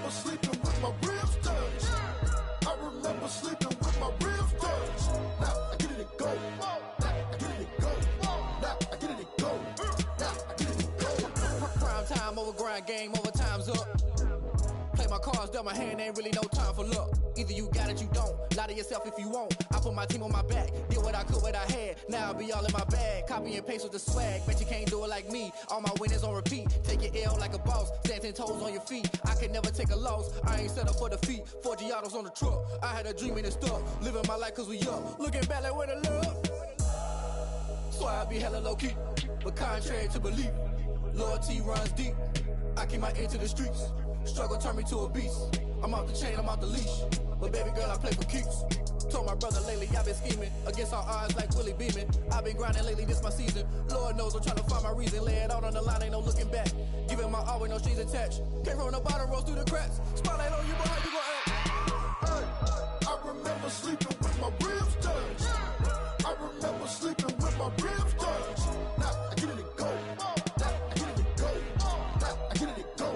remember sleeping with my ribs touched. I remember sleeping with my ribs touched. Now I get it and go. Now I get it and go. Now I get it and go. Now I get it and go. Prime time over grind, game over, time's up. Play my cards, dealt my hand, ain't really no time for luck. Either you got it, you don't. Lie to yourself if you won't. I put my team on my back, did what I could, what I had. Now I be all in my bag, copy and paste with the swag. Bet you can't do it like me. All my winners on repeat. Take your L like a boss, stand 10 toes on your feet. I can never take a loss. I ain't set up for defeat. 4 Giottos on the truck. I had a dream and it stuck. Living my life cause we up. Looking back like where the love. So I be hella low key, but contrary to belief, loyalty runs deep. I keep my ear to the streets. Struggle turned me to a beast. I'm off the chain, I'm off the leash. But baby girl, I play for keeps. Told my brother lately I've been scheming against all odds like Willie Beeman. I've been grinding lately, this my season. Lord knows I'm trying to find my reason. Lay it out on the line, ain't no looking back. Giving my all with no strings attached. Can't roll no bottom, roll through the cracks. Spotlight on you, but how you gon' act? Hey, I remember sleeping with my ribs touched. I remember sleeping with my ribs touched. Now I get it and go. Now I get it and go. Now I get it and go.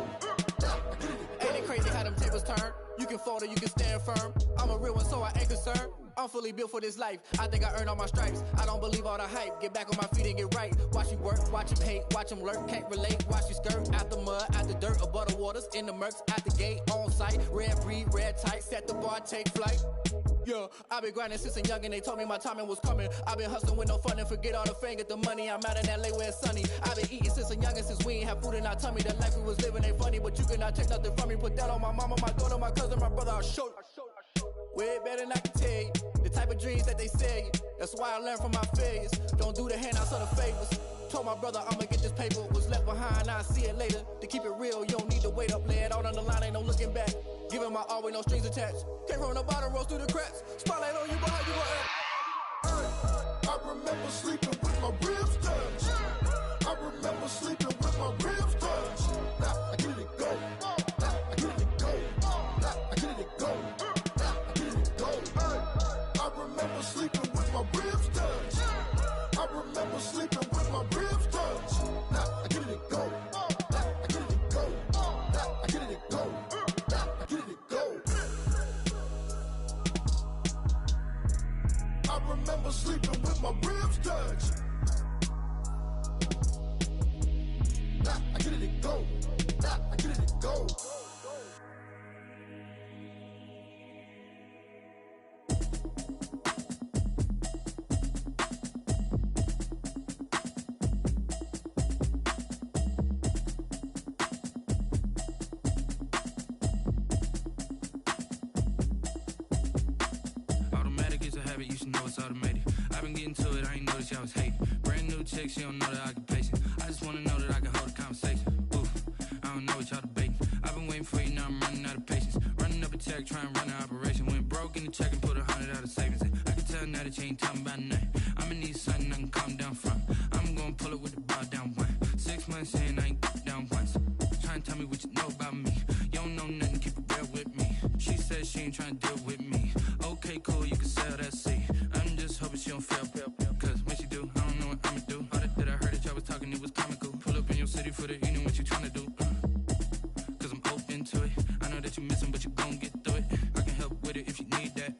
Now I get it and go. Ain't it crazy how them tables turn? You can fold or you can stand firm. I'm a real one, so I ain't concerned. I'm fully built for this life. I think I earned all my stripes. I don't believe all the hype. Get back on my feet and get right. Watch you work, watch him hate, watch him lurk. Can't relate, watch you skirt. Out the mud, out the dirt, above the waters, in the murks, out the gate, on site. Red breed, red tight, set the bar, take flight. Yeah, I been grinding since a young and they told me my timing was coming. I been hustling with no fun and forget all the fame, get the money. I'm out in LA where it's sunny. I been eating since a young and since we ain't have food in our tummy. The life we was living ain't funny, but you cannot take nothing from me. Put that on my mama, my daughter, my cousin, my brother, I'll show you. Way better than I can tell you. The type of dreams that they sell you. That's why I learned from my failures. Don't do the handouts or the favors. Told my brother I'ma get this paper. Was left behind, I'll see it later. To keep it real, you don't need to wait up. Lay it out on the line, ain't no looking back. Giving my all with no strings attached. Can't roll the bottom, roll through the cracks. Spotlight on you, but how you gon' act? I remember sleeping with my ribs touched. I remember sleeping with my ribs touched. Now I get it and go. Now I get it and go. Now I get it and go. Now I get it and go. I remember sleeping with my ribs touched. I remember sleeping with my ribs touched. Now I get it and go. Now I get it and go. Now I get it and go. Now I get it and go. I remember sleeping with my ribs touched. Now I get it and go. Now I get it and go. You should know it's automated. I've been getting to it, I ain't noticed y'all was hating. Brand new chick, she don't know the occupation. I just wanna know that I can hold a conversation. Ooh, I don't know what y'all debating. I've been waiting for you, now I'm running out of patience. Running up a check, trying to run an operation. Went broke in the check and put 100 out of savings. I can tell now that you ain't talking about nothing. I'ma need something I can calm down from. I'm gonna pull it with the bar down one. 6 months in, I ain't down once. Trying to tell me what you know about me. You don't know nothing, keep it real with me. She said she ain't trying to deal with me. Okay, cool, you can sell that seed. I'm just hoping she don't fail. Cause when she do, I don't know what I'ma do. All that I heard that y'all was talking, it was comical. Pull up in your city for the evening, what you tryna do? Cause I'm open to it. I know that you missing, but you gon' get through it. I can help with it if you need that.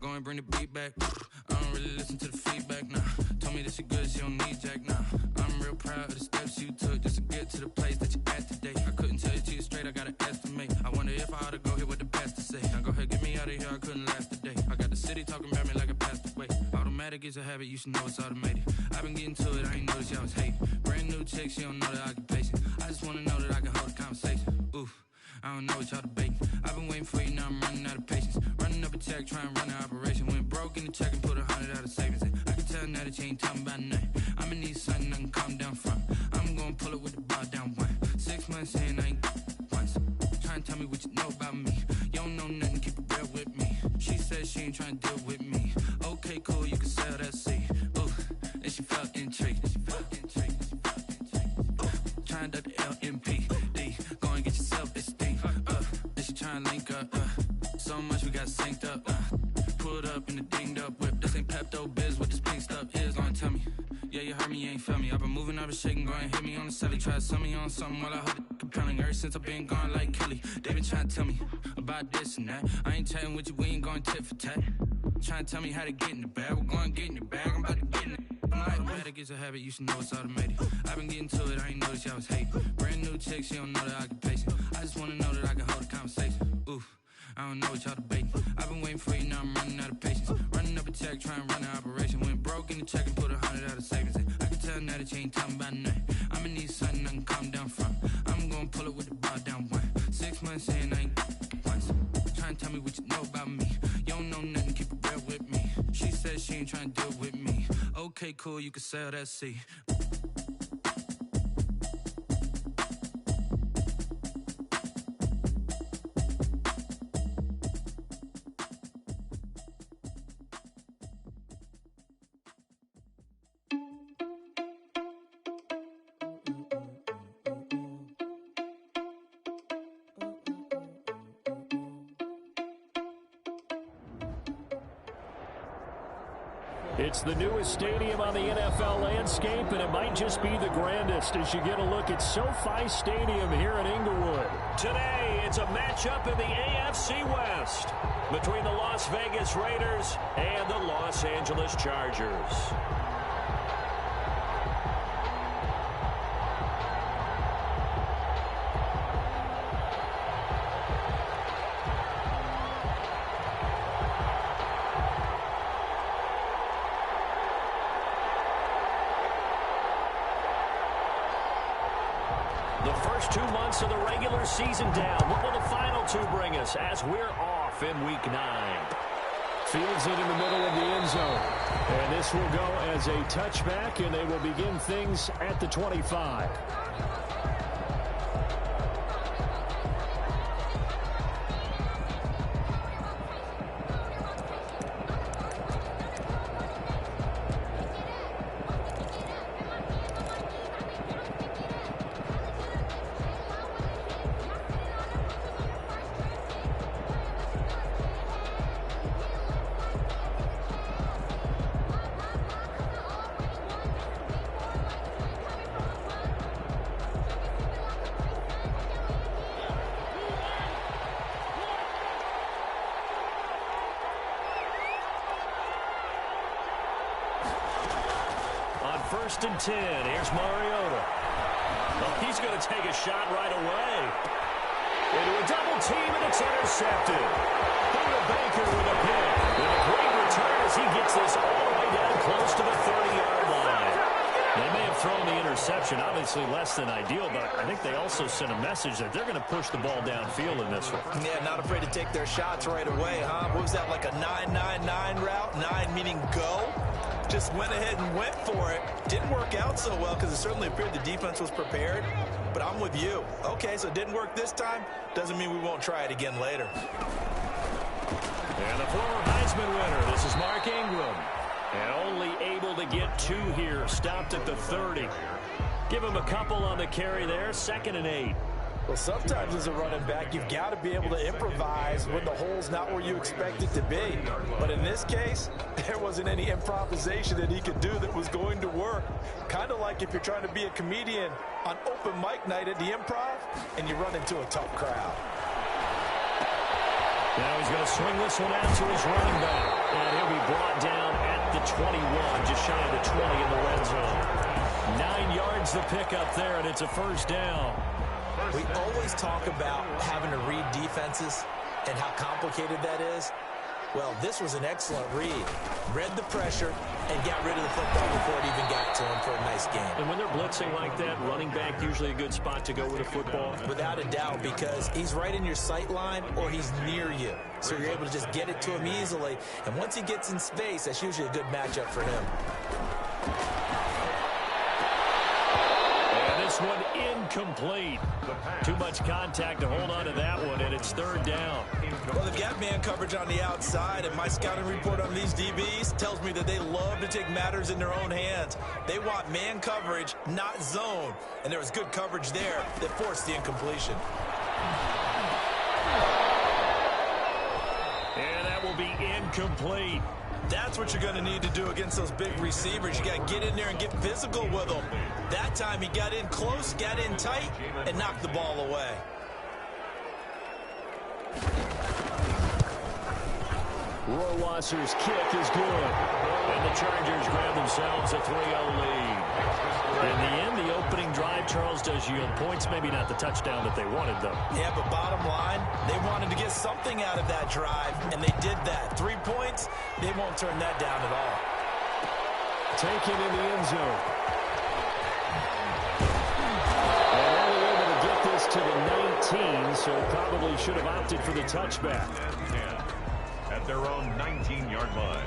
Go and bring the beat back. I don't really listen to the feedback, nah. Told me that she good, she don't need jack, nah. I'm real proud of the steps you took just to get to the place that you at today. I couldn't tell you to you straight, I gotta estimate. I wonder if I ought to go here with the best to say. Now go ahead, get me out of here, I couldn't last a day. I got the city talking about me like I passed away. Automatic is a habit, you should know it's automated. I've been getting to it, I ain't noticed y'all was hating. Brand new chick, she don't know the occupation. I just wanna know that I can hold a conversation. Oof, I don't know what y'all debating. I've been waiting for you, now I'm running out of patience. Running up a check, trying to run an operation. Went broke in the check and put 100 out of savings. I can tell now that you ain't talking about nothing. I'ma need something I can calm down from. I'm gonna pull it with the bar down one. 6 months in, I ain't once. Trying to tell me what you know about me. You don't know nothing, keep it real with me. She said she ain't trying to deal with me. Okay, cool, you can sell that seed. Ooh, and she felt intrigued. Trying to the LMPD. Go and get yourself esteem. And she trying to link up. So much we got synced up. Pulled up in the dinged up whip. This ain't Pepto Biz, what this pink stuff is. Long tell me, Yeah, you heard me, you ain't felt me. I've been moving, I've been shaking, go and hit me on the celly. Try to sell me on something while I heard it compelling. Ever since I've been gone like Kelly, they been trying to tell me about this and that. I ain't chatting with you, we ain't going tit for tat. Trying to tell me how to get in the bag, we're going to get in the bag, I'm about to get in it. I'm like, automatic is a habit, you should know it's automated. I've been getting to it, I ain't noticed y'all was hating. Brand new chick, she don't know the occupation. I just wanna know that I can hold a conversation. Oof, I don't know what y'all debating. I've been waiting for you, now I'm running out of patience. Running up a check, trying to run an operation. Went broke in the check and put 100 out of savings in. I can tell now that you ain't talking about nothing. I'ma need something I can calm down from. I'm gonna pull it with the bar down one. 6 months in, I ain't once. Trying to tell me what you know about me. You don't know nothing, keep it real with me. She said she ain't trying to deal with me. Okay, cool, you can sell that seat. It's the newest stadium on the NFL landscape, and it might just be the grandest as you get a look at SoFi Stadium here in Inglewood. Today, it's a matchup in the AFC West between the Las Vegas Raiders and the Los Angeles Chargers. The first 2 months of the regular season down. What will the final two bring us as we're off in Week 9? Fields it in the middle of the end zone. And this will go as a touchback, and they will begin things at the 25. First and 10. Here's Mariota. Oh, he's going to take a shot right away. Into a double team, and it's intercepted. Buda Baker with a pick. With a great return as he gets this all the way down close to the 30-yard line. They may have thrown the interception, obviously less than ideal, but I think they also sent a message that they're going to push the ball downfield in this one. Yeah, not afraid to take their shots right away, huh? What was that, like a 9-9-9 route? 9 meaning go? Just went ahead and went for it. Didn't work out so well because it certainly appeared the defense was prepared. But I'm with you. Okay, so it didn't work this time. Doesn't mean we won't try it again later. And the former Heisman winner, this is Mark Ingram. And only able to get 2 here. Stopped at the 30. Give him a couple on the carry there. 2nd and 8. Well, sometimes as a running back, you've got to be able to improvise when the hole's not where you expect it to be. But in this case, there wasn't any improvisation that he could do that was going to work. Kind of like if you're trying to be a comedian on open mic night at the Improv and you run into a tough crowd. Now he's going to swing this one out to his running back. And he'll be brought down at the 21, just shy of the 20 in the red zone. 9 yards the pickup there, and it's a first down. We always talk about having to read defenses and how complicated that is. Well, this was an excellent read. Read the pressure and got rid of the football before it even got to him for a nice game. And when they're blitzing like that, running back usually a good spot to go with a football? Without a doubt, because he's right in your sight line or he's near you. So you're able to just get it to him easily. And once he gets in space, that's usually a good matchup for him. This one incomplete. Too much contact to hold on to that one, and it's 3rd down. Well, they've got man coverage on the outside, and my scouting report on these DBs tells me that they love to take matters in their own hands. They want man coverage, not zone. And there was good coverage there that forced the incompletion. And that will be incomplete. That's what you're going to need to do against those big receivers. You got to get in there and get physical with them. That time he got in close, got in tight, and knocked the ball away. Rohrwasser's kick is good. And the Chargers grab themselves a 3-0 lead. In the end, the opening drive, Charles, does yield points. Maybe not the touchdown that they wanted, though. Yeah, but bottom line, they wanted to get something out of that drive, and they did that. 3 points, they won't turn that down at all. Taken in the end zone. And only able to get this to the 19, so probably should have opted for the touchback. At their own 19-yard line.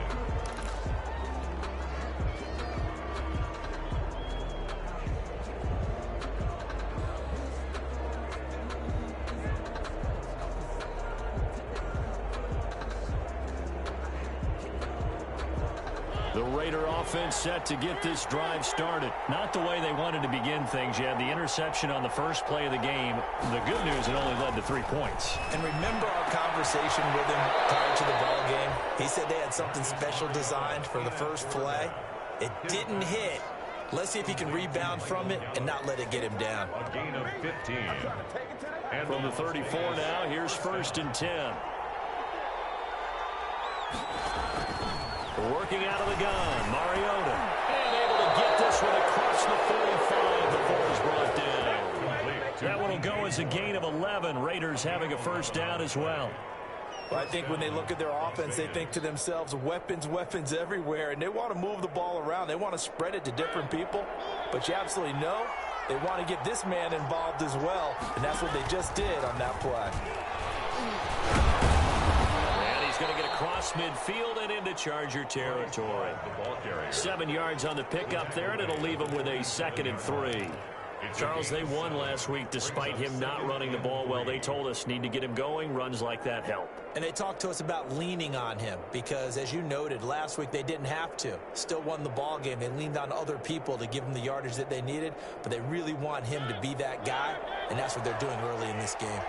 The Raider offense set to get this drive started. Not the way they wanted to begin things. You had the interception on the first play of the game. The good news, it only led to 3 points. And remember our conversation with him prior to the ball game? He said they had something special designed for the first play. It didn't hit. Let's see if he can rebound from it and not let it get him down. A gain of 15. And from the 34 now, here's 1st and 10. Working out of the gun, Mariota. And able to get this one across the 45 before it's brought down. That one will go as a gain of 11. Raiders having a first down as well. Well, I think when they look at their offense, they think to themselves, weapons, weapons everywhere, and they want to move the ball around. They want to spread it to different people, but you absolutely know they want to get this man involved as well, and that's what they just did on that play. Going to get across midfield and into Charger territory. 7 yards on the pickup there, and it'll leave them with a 2nd and 3. Charles, they won last week despite him not running the ball well. They told us need to get him going. Runs like that help. And they talked to us about leaning on him because, as you noted, last week they didn't have to. Still won the ball game. They leaned on other people to give them the yardage that they needed, but they really want him to be that guy, and that's what they're doing early in this game.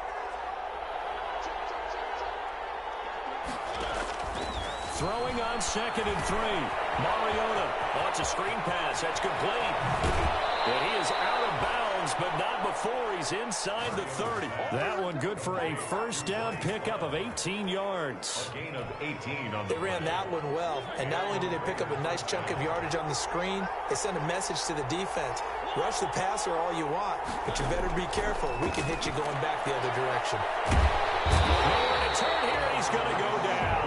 Throwing on 2nd and 3. Mariota wants a screen pass. That's complete. And he is out of bounds, but not before he's inside the 30. That one good for a first down pickup of 18 yards. A gain of 18 on they ran that one well, and not only did they pick up a nice chunk of yardage on the screen, they sent a message to the defense. Rush the passer all you want, but you better be careful. We can hit you going back the other direction. Nowhere to turn here, he's going to go down.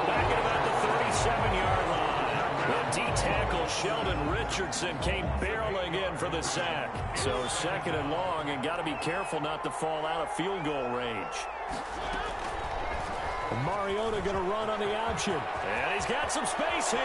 Back at about the 37-yard line. The D-tackle Sheldon Richardson came barreling in for the sack. So 2nd and long, and got to be careful not to fall out of field goal range. Mariota going to run on the option. And he's got some space here.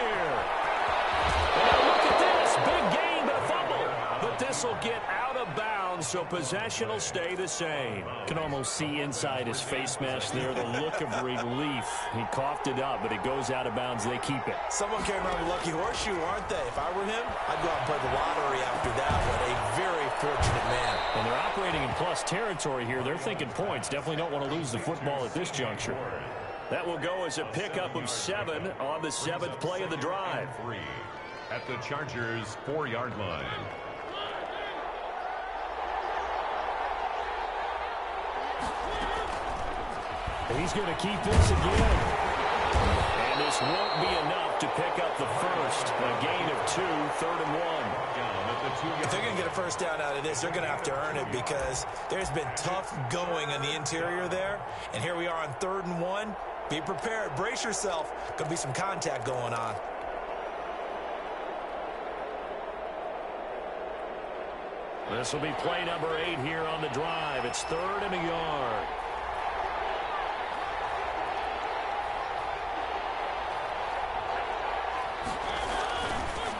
And look at this. Big gain, but a fumble. But this will get out of bounds, so possession will stay the same. Can almost see inside his face mask there the look of relief. He coughed it up, but it goes out of bounds. They keep it. Someone carrying around a lucky horseshoe, aren't they? If I were him, I'd go out and play the lottery after that one. A very fortunate man. And they're operating in plus territory here. They're thinking points. Definitely don't want to lose the football at this juncture. That will go as a pickup of 7 on the 7th play of the drive. 3 at the Chargers' 4-yard line. He's going to keep this again. And this won't be enough to pick up the first. A gain of 2, 3rd and 1. If they're going to get a first down out of this, they're going to have to earn it because there's been tough going in the interior there. And here we are on 3rd and 1. Be prepared. Brace yourself. Going to be some contact going on. This will be play number 8 here on the drive. It's 3rd and a yard.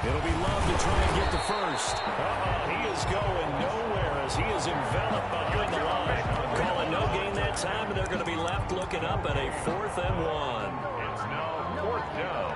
It'll be Love to try and get the first. He is going nowhere as he is enveloped behind the line. Calling no gain that time, and they're going to be left looking up at a 4th and 1. It's now 4th down.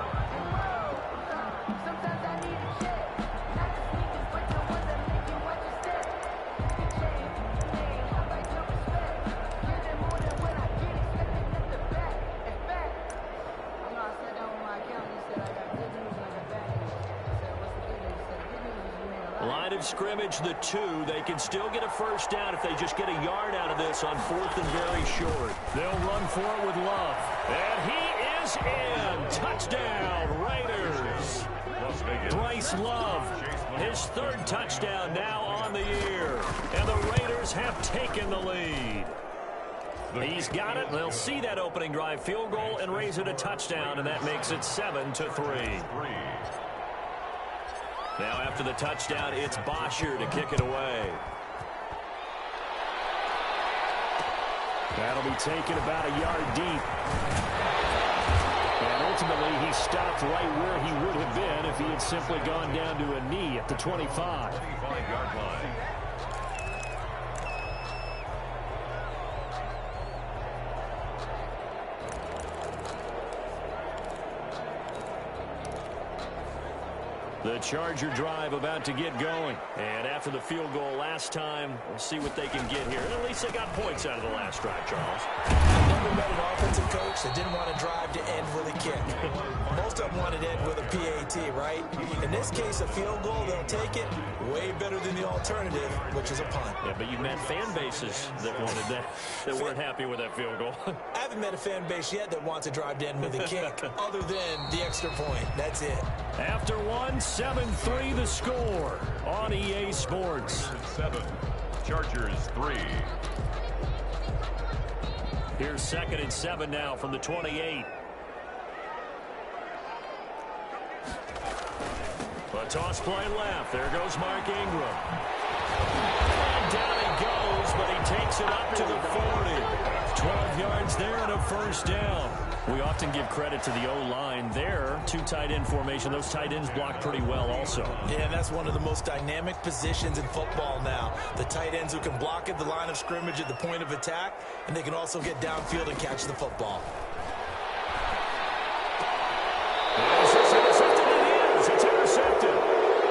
of scrimmage, the 2. They can still get a first down if they just get a yard out of this on 4th and very short. They'll run for it with Love. And he is in. Touchdown, Raiders. Bryce Love, his 3rd touchdown now on the year. And the Raiders have taken the lead. He's got it. They'll see that opening drive field goal and raise it a touchdown, and that makes it 7-3. Now after the touchdown, it's Bosher to kick it away. That'll be taken about a yard deep. And ultimately, he stopped right where he would have been if he had simply gone down to a knee at the 25. 25-yard line. The Charger drive about to get going. And after the field goal last time, we'll see what they can get here. And at least they got points out of the last drive, Charles. I've never met an offensive coach that didn't want to drive to end with a kick. Most of them wanted to end with a PAT, right? In this case, a field goal, they'll take it. Way better than the alternative, which is a punt. Yeah, but you've met fan bases that wanted that weren't happy with that field goal. I haven't met a fan base yet that wants to drive to end with a kick, other than the extra point. That's it. After 7-3 the score on EA Sports. 7, Chargers 3. Here's 2nd and 7 now from the 28. A toss play left. There goes Mark Ingram. And down he goes, but he takes it up to the 40. 12 yards there and a first down. We often give credit to the O-line there. 2 tight end formation. Those tight ends block pretty well also. Yeah, and that's one of the most dynamic positions in football now. The tight ends who can block at the line of scrimmage at the point of attack, and they can also get downfield and catch the football. It's intercepted.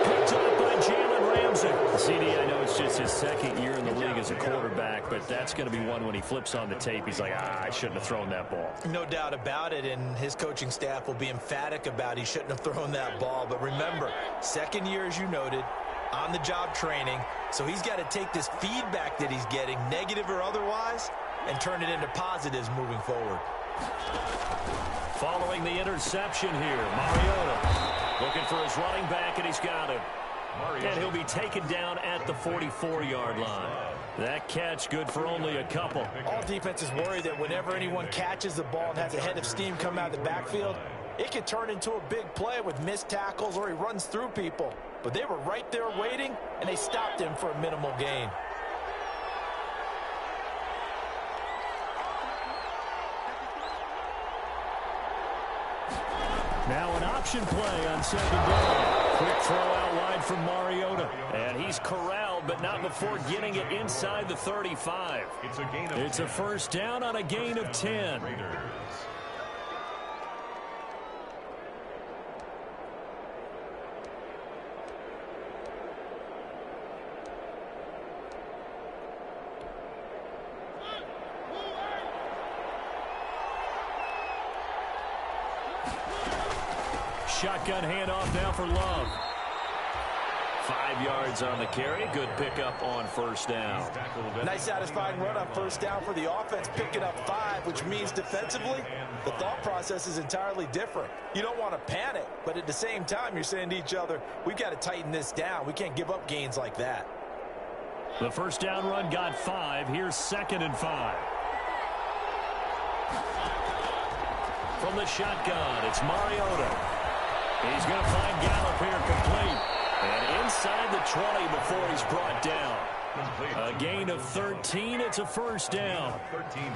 Picked up by Jalen Ramsey. CD, I know it's just his 2nd year in the league as a quarterback, but that's going to be one when he flips on the tape. He's like, I shouldn't have thrown that ball. No doubt about it, and his coaching staff will be emphatic about he shouldn't have thrown that ball. But remember, 2nd year, as you noted, on-the-job training, so he's got to take this feedback that he's getting, negative or otherwise, and turn it into positives moving forward. Following the interception here, Mariota looking for his running back, and he's got him. And he'll be taken down at the 44-yard line. That catch good for only a couple. All defenses worry that whenever anyone catches the ball and has a head of steam come out of the backfield, it could turn into a big play with missed tackles or he runs through people. But they were right there waiting, and they stopped him for a minimal gain. Now an option play on 2nd down. Quick throw out wide from Mariota. And he's corralled, but not before getting it inside the 35. It's a first down on a gain of 10. Shotgun handoff now for Love. 5 yards on the carry. Good pickup on first down. Nice satisfying run on first down for the offense, picking up 5, which means defensively, the thought process is entirely different. You don't want to panic, but at the same time, you're saying to each other, we've got to tighten this down. We can't give up gains like that. The first down run got 5. Here's 2nd and 5. From the shotgun, it's Mariota. He's going to find Gallup here complete. And inside the 20 before he's brought down. A gain of 13. It's a first down.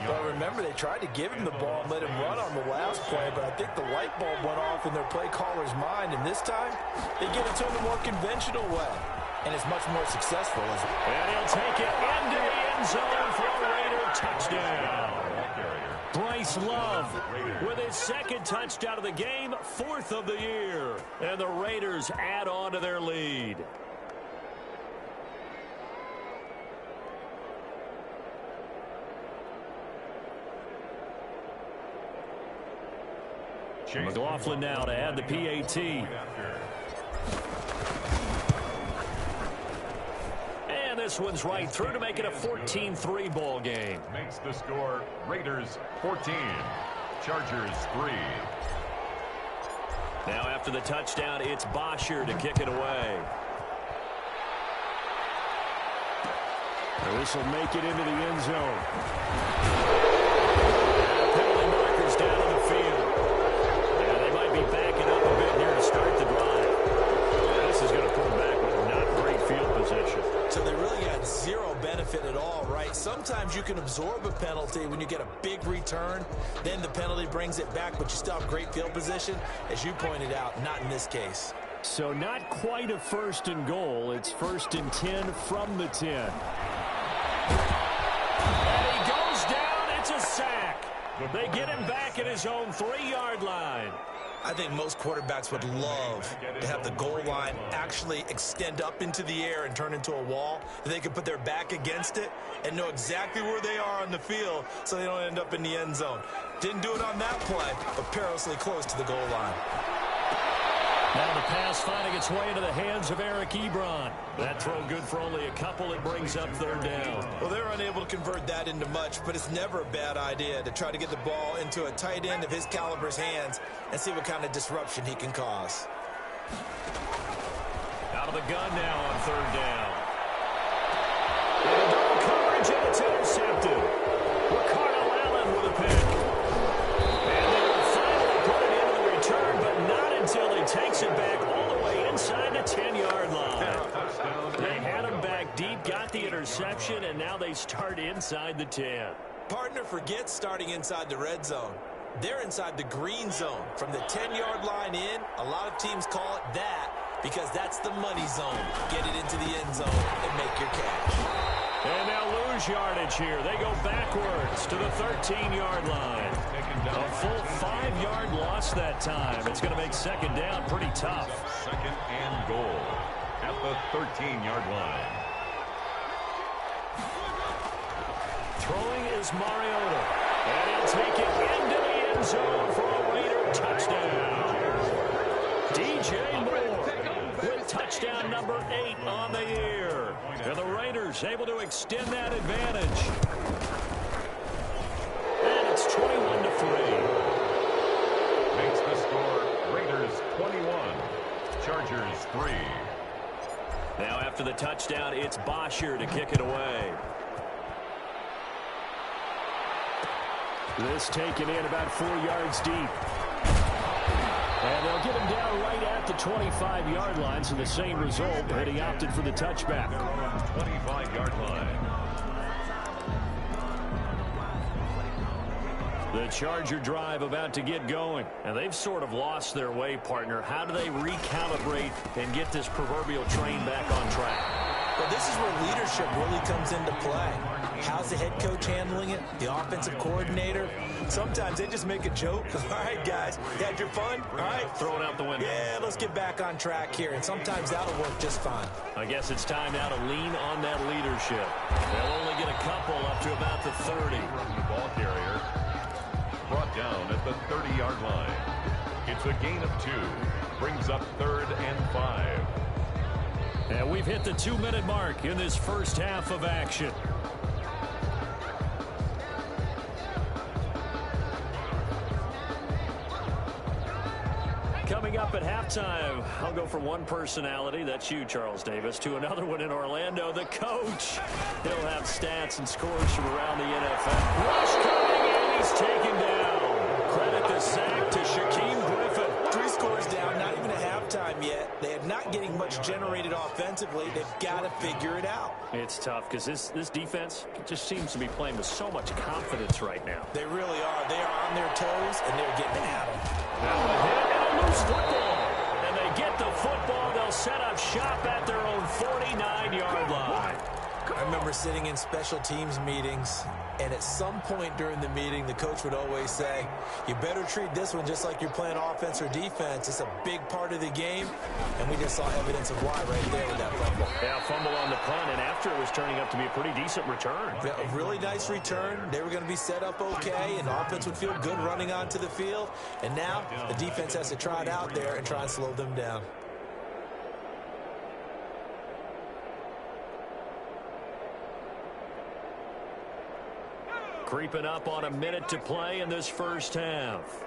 Well, remember, they tried to give him the ball and let him run on the last play, but I think the light bulb went off in their play caller's mind. And this time, they get it to him a more conventional way. And it's much more successful, isn't it? And he'll take it into the end zone for a Raider touchdown. Bryce Love with his 2nd touchdown of the game, 4th of the year. And the Raiders add on to their lead. McLaughlin now to add the PAT. this one's right through to make it a 14-3 ball game. Makes the score Raiders 14, Chargers 3. Now after the touchdown, it's Bosher to kick it away. This will make it into the end zone. Penalty markers down on the field. Yeah, they might be backing up a bit here to start the drive. This is going to put them back with not great field position. So they really got zero benefit at all, right? Sometimes you can absorb a penalty when you get a big return. Then the penalty brings it back, but you still have great field position. As you pointed out, not in this case. So not quite a 1st and goal. It's 1st and 10 from the 10. And he goes down. It's a sack. They get him back at his own 3-yard line. I think most quarterbacks would love to have the goal line actually extend up into the air and turn into a wall. They can put their back against it and know exactly where they are on the field so they don't end up in the end zone. Didn't do it on that play, but perilously close to the goal line. Now the pass finding its way into the hands of Eric Ebron. That throw good for only a couple. It brings up 3rd down. Well, they're unable to convert that into much, but it's never a bad idea to try to get the ball into a tight end of his caliber's hands and see what kind of disruption he can cause. Out of the gun now on 3rd down. And double coverage, and it's intercepted. Ricardo Allen with a pick. And they will finally put it into the return, but not until he takes it back all the way inside the 10-yard line. They had him back deep, got the interception, and now they start inside the 10. Partner forgets starting inside the red zone. They're inside the green zone. From the 10-yard line in, a lot of teams call it that because that's the money zone. Get it into the end zone and make your cash. And now lose yardage here. They go backwards to the 13-yard line. A full 5-yard loss that time. It's going to make 2nd down pretty tough. 2nd and goal at the 13-yard line. Throwing is Mariota. And he'll take it into the end zone for a Raider touchdown. DJ Moore with touchdown number 8 on the year. And the Raiders able to extend that advantage. And it's 21-3. Makes the score Raiders 21, Chargers 3. Now after the touchdown, it's Bosher to kick it away. This taken in about 4 yards deep. And they'll get him down right at the 25-yard line, so the same result, but he opted for the touchback. 25-yard line. The Charger drive about to get going. And they've sort of lost their way, partner. How do they recalibrate and get this proverbial train back on track? Well, this is where leadership really comes into play. How's the head coach handling it? The offensive coordinator? Sometimes they just make a joke. All right, guys, you had your fun? All right. Throw it out the window. Yeah, let's get back on track here. And sometimes that'll work just fine. I guess it's time now to lean on that leadership. They'll only get a couple up to about the 30. From the ball carrier. Brought down at the 30-yard line. It's a gain of 2. Brings up 3rd and 5. And we've hit the 2-minute mark in this first half of action. Coming up at halftime, I'll go from one personality, that's you, Charles Davis, to another one in Orlando, the coach. He'll have stats and scores from around the NFL. Rush coming, and he's taken down. Credit the sack to Shaquem Griffin. 3 scores down, not even a halftime yet. They are not getting much generated offensively. They've got to figure it out. It's tough because this defense just seems to be playing with so much confidence right now. They really are. They are on their toes, and they're getting at them. Now a hit and a loose football. And they get the football. They'll set up shop at their own 49-yard line. I remember sitting in special teams meetings, and at some point during the meeting, the coach would always say, you better treat this one just like you're playing offense or defense. It's a big part of the game, and we just saw evidence of why right there with that fumble. Yeah, fumble on the punt, and after it was turning up to be a pretty decent return. Yeah, a really nice return. They were going to be set up okay, and the offense would feel good running onto the field. And now the defense has to try it out there and try and slow them down. Creeping up on a minute to play in this first half.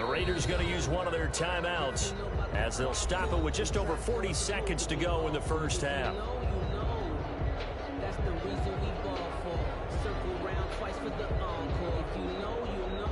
Raiders going to use one of their timeouts as they'll stop it with just over 40 seconds to go in the first half. That's the reason we ball for. Circle round twice for the encore. If you know, you know.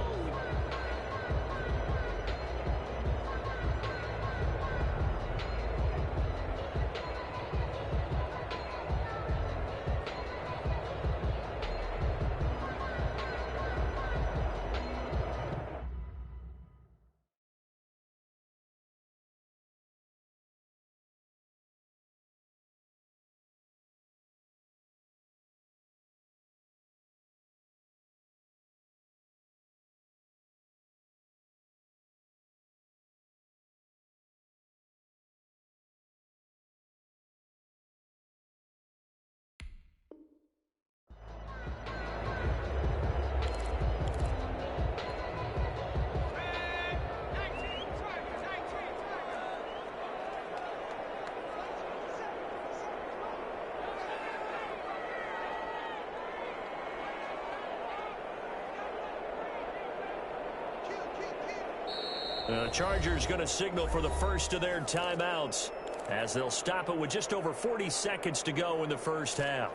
The Chargers going to signal for the first of their timeouts as they'll stop it with just over 40 seconds to go in the first half.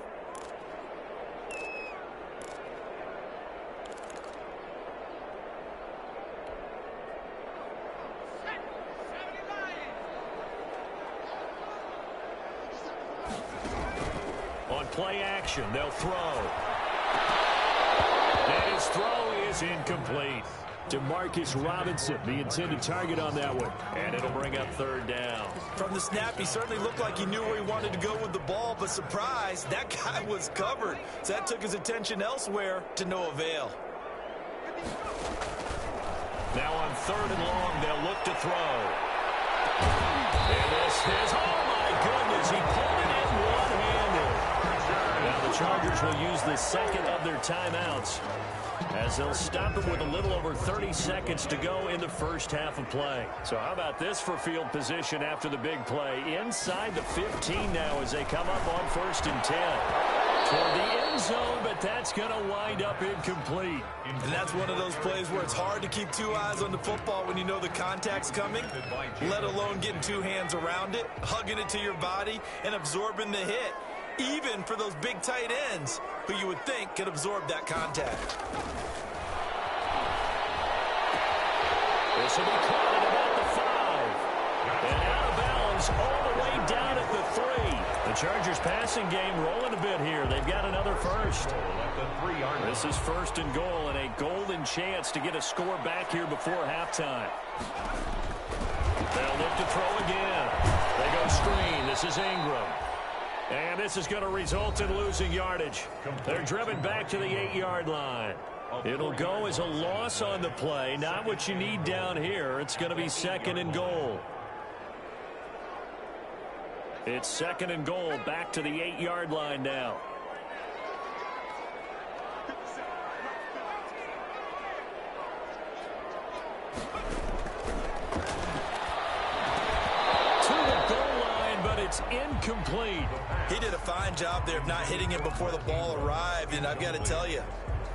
On play action, they'll throw. And his throw is incomplete. Demarcus Robinson, the intended target on that one. And it'll bring up third down. From the snap, he certainly looked like he knew where he wanted to go with the ball, but surprise, that guy was covered. So that took his attention elsewhere to no avail. Now on third and long, they'll look to throw. And this is, oh my goodness, he pulled it in one-handed. Now the Chargers will use the second of their timeouts as they'll stop it with a little over 30 seconds to go in the first half of play. So how about this for field position after the big play? Inside the 15 now as they come up on 1st and 10. Toward the end zone, but that's going to wind up incomplete. And that's one of those plays where it's hard to keep two eyes on the football when you know the contact's coming, let alone getting two hands around it, hugging it to your body, and absorbing the hit. Even for those big tight ends who you would think could absorb that contact. This will be caught at about the 5. And out of bounds all the way down at the 3. The Chargers passing game rolling a bit here. They've got another first. This is 1st and goal and a golden chance to get a score back here before halftime. They'll look to throw again. They go screen. This is Ingram. And this is going to result in losing yardage. They're driven back to the 8-yard line. It'll go as a loss on the play. Not what you need down here. It's going to be 2nd and goal. It's 2nd and goal back to the 8-yard line now. It's incomplete. He did a fine job there of not hitting it before the ball arrived, and I've got to tell you,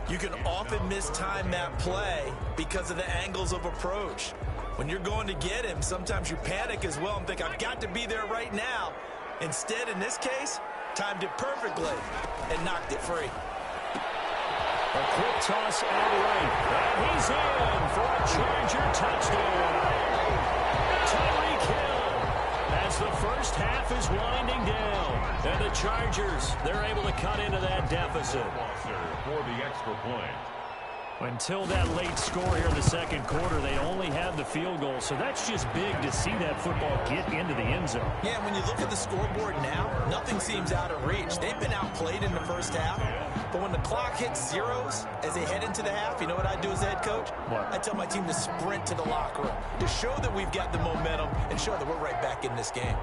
you can often mistime that play because of the angles of approach. When you're going to get him, sometimes you panic as well and think, I've got to be there right now. Instead, in this case, timed it perfectly and knocked it free. A quick toss out right. And he's in for a Charger touchdown. Tyreek Hill as the first half is winding down. And the Chargers, they're able to cut into that deficit. For the extra point. Until that late score here in the second quarter, they only had the field goal. So that's just big to see that football get into the end zone. Yeah, when you look at the scoreboard now, nothing seems out of reach. They've been outplayed in the first half. But when the clock hits zeros as they head into the half, you know what I do as a head coach? What? I tell my team to sprint to the locker room to show that we've got the momentum and show that we're right back in this game.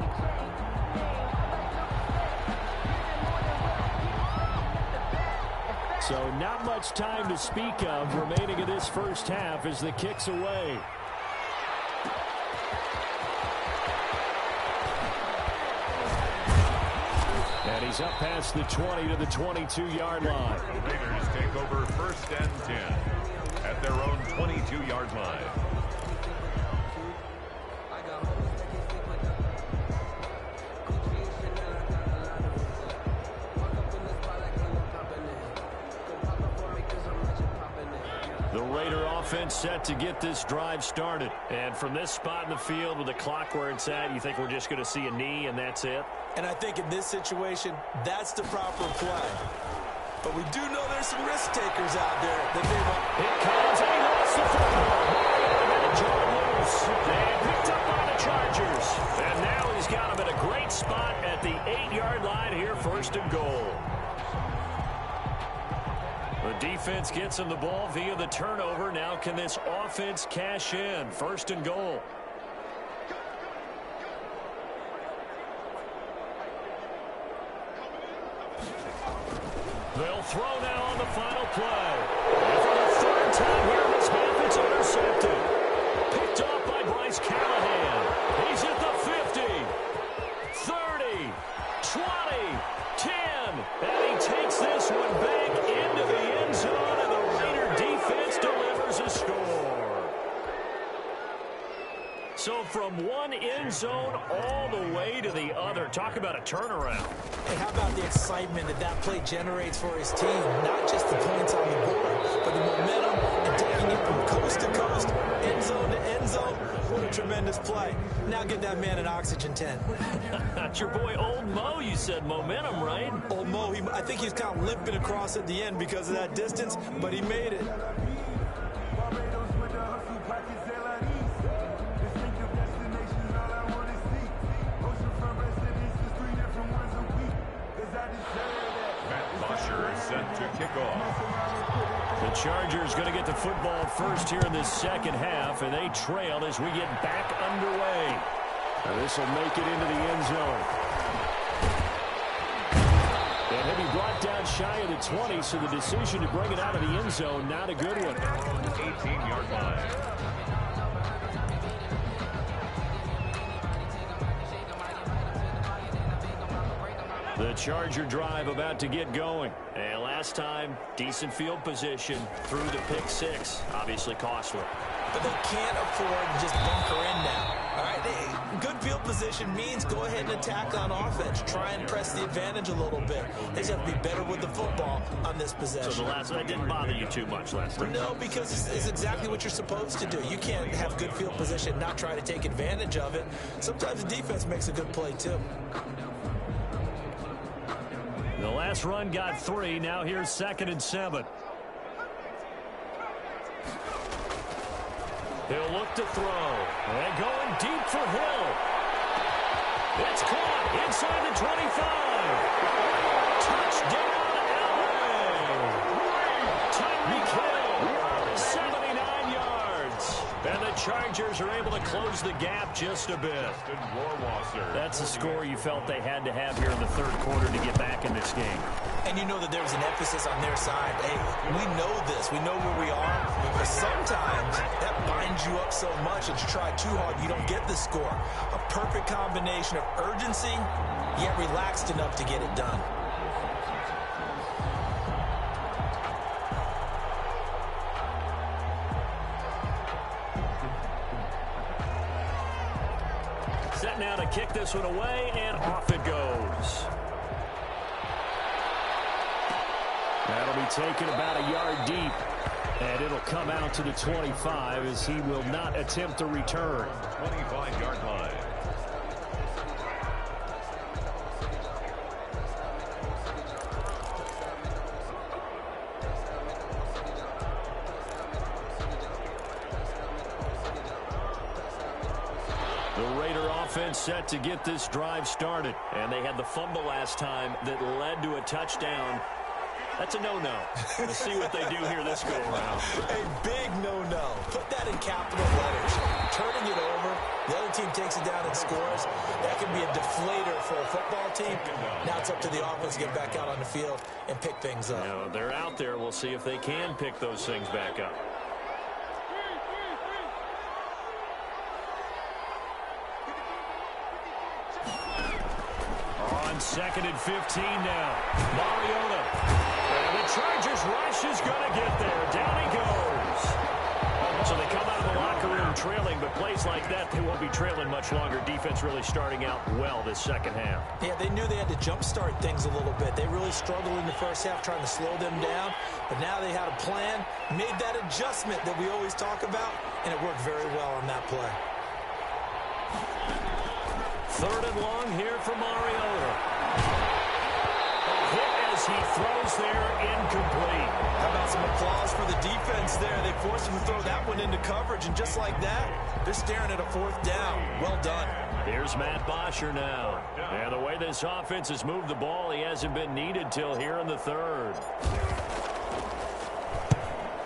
So not much time to speak of remaining in this first half as the kick's away. And he's up past the 20 to the 22-yard line. Raiders take over 1st and 10 at their own 22-yard line. The Raider offense set to get this drive started. And from this spot in the field with the clock where it's at, you think we're just going to see a knee and that's it? And I think in this situation, that's the proper play. But we do know there's some risk takers out there that they want. Here comes, and he lost the football. And it jarred loose. And picked up by the Chargers. And now he's got him at a great spot at the 8-yard line here, 1st and goal. The defense gets him the ball via the turnover. Now can this offense cash in? 1st and goal. They'll throw now on the final play. And for the 3rd time here in this half, it's intercepted. Picked off by Bryce Callahan. He's at the 50, 30, 20, 10. And he takes this one back into the end zone, and the Raider defense delivers a score. So from one end zone all the way to the other. Talk about a turnaround. Hey, how about the excitement that that play generates for his team? Not just the points on the board, but the momentum and taking it from coast to coast, end zone to end zone. What a tremendous play. Now give that man an oxygen tent. That's your boy Old Mo, you said momentum, right? Old Mo, I think he's kind of limping across at the end because of that distance, but he made it. Set to kick off. The Chargers going to get the football first here in this second half, and they trail as we get back underway. This will make it into the end zone. And he'll be brought down shy of the 20, so the decision to bring it out of the end zone, not a good one. 18-yard line. The Charger drive about to get going. And last time, decent field position through the pick 6. Obviously costly. But they can't afford to just bunker in now. All right, good field position means go ahead and attack on offense. Try and press the advantage a little bit. They just have to be better with the football on this possession. So that didn't bother you too much last time? No, because it's exactly what you're supposed to do. You can't have good field position, not try to take advantage of it. Sometimes the defense makes a good play, too. The last run got 3. Now here's 2nd and 7. He'll look to throw. And going deep for Hill. It's caught inside the 25. Touchdown, LA. Tyreek Hill, 79 yards. And the Chargers are able to close the gap just a bit. That's the score you felt they had to have here in the 3rd quarter to get back in this game. And you know that there was an emphasis on their side. Hey, we know this. We know where we are. But sometimes that binds you up so much that you try too hard, you don't get the score. A perfect combination of urgency, yet relaxed enough to get it done. kick this one away, and off it goes. That'll be taken about a yard deep. And it'll come out to the 25 as he will not attempt a return. 25-yard line. The Raider offense set to get this drive started. And they had the fumble last time that led to a touchdown. That's a no-no. Let's see what they do here this go-around. A big no-no. Put that in capital letters. Turning it over, the other team takes it down and scores. That can be a deflator for a football team. Now it's up to the offense to get back out on the field and pick things up. You know, they're out there. We'll see if they can pick those things back up. On 2nd and 15 now. Mariota. And the Chargers rush is going to get there. Down he goes. So they come out of the locker room trailing, but plays like that, they won't be trailing much longer. Defense really starting out well this second half. Yeah, they knew they had to jumpstart things a little bit. They really struggled in the first half trying to slow them down, but now they had a plan, made that adjustment that we always talk about, and it worked very well on that play. 3rd and long here for Mariota. Hit as he throws there, incomplete. How about some applause for the defense there? They forced him to throw that one into coverage, and just like that, they're staring at a 4th down. Well done. Here's Matt Bosher now. And the way this offense has moved the ball, he hasn't been needed till here in the 3rd.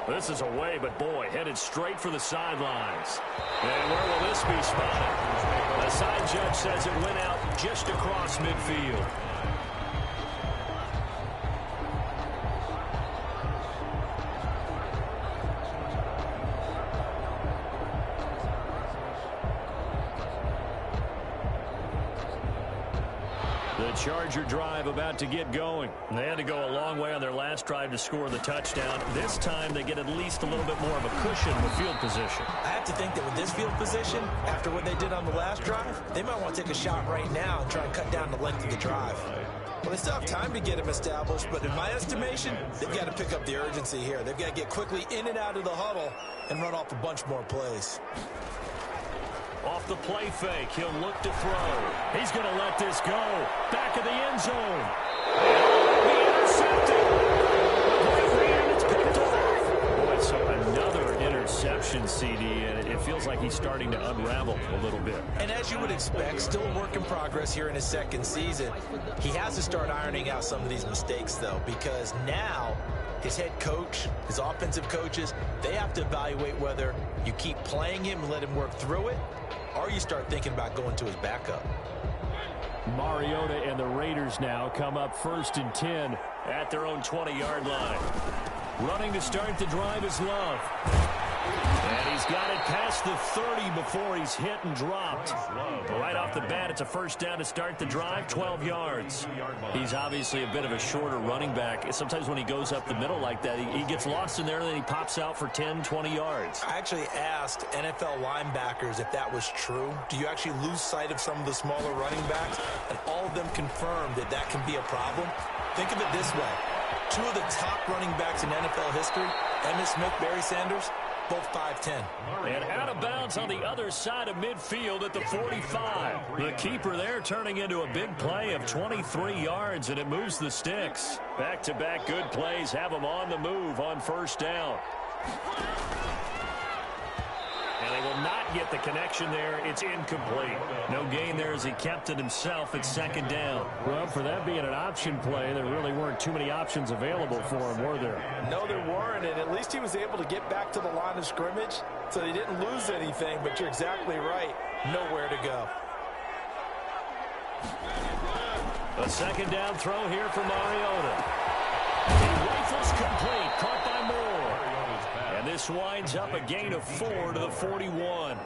This is away, but boy, headed straight for the sidelines. And where will this be spotted? The side judge says it went out just across midfield. The Charger drive about to get going. They had to go a long way on their last drive to score the touchdown. This time they get at least a little bit more of a cushion with field position. I have to think that with this field position, after what they did on the last drive, they might want to take a shot right now and try and cut down the length of the drive. Well, they still have time to get him established, but in my estimation, they've got to pick up the urgency here. They've got to get quickly in and out of the huddle and run off a bunch more plays. Off the play fake, he'll look to throw. He's going to let this go. Back of the end zone. He intercepted. And it's picked off. Boy, so another interception, CD, and it feels like he's starting to unravel a little bit. And as you would expect, still a work in progress here in his 2nd season. He has to start ironing out some of these mistakes, though, because now his head coach, his offensive coaches, they have to evaluate whether you keep playing him and let him work through it, or you start thinking about going to his backup. Mariota and the Raiders now come up 1st and 10 at their own 20-yard line. Running to start the drive is Love. And he's got it past the 30 before he's hit and dropped. Right off the bat, it's a 1st down to start the drive, 12 yards. He's obviously a bit of a shorter running back. Sometimes when he goes up the middle like that, he gets lost in there, and then he pops out for 10, 20 yards. I actually asked NFL linebackers if that was true. Do you actually lose sight of some of the smaller running backs? And all of them confirmed that that can be a problem. Think of it this way. 2 of the top running backs in NFL history, Emmitt Smith, Barry Sanders, both 5'10". And out of bounds on the other side of midfield at the 45. The keeper there turning into a big play of 23 yards, and it moves the sticks. Back-to-back good plays have them on the move on 1st down. And they will not get the connection there. It's incomplete. No gain there as he kept it himself at 2nd down. Well, for that being an option play, there really weren't too many options available for him, were there? No, there weren't, and at least he was able to get back to the line of scrimmage, so they didn't lose anything, but you're exactly right. Nowhere to go. A 2nd down throw here for Mariota. He rifles complete, caught by Moore. And this winds up a gain of 4 to the 41.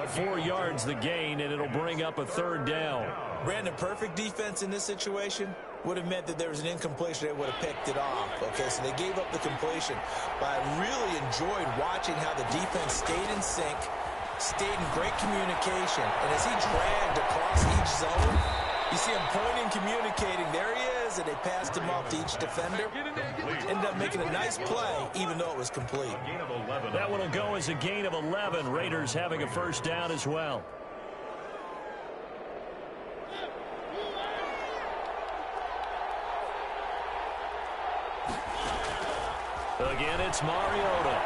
4 yards the gain, and it'll bring up a 3rd down. Brandon, perfect defense in this situation would have meant that there was an incompletion. They would have picked it off. Okay, so they gave up the completion. But I really enjoyed watching how the defense stayed in sync, stayed in great communication. And as he dragged across each zone, you see him pointing, communicating. There he is, and they passed him off to each defender. Ended up making a nice play, even though it was complete. That one will go as a gain of 11. Raiders having a first down as well. Again, it's Mariota.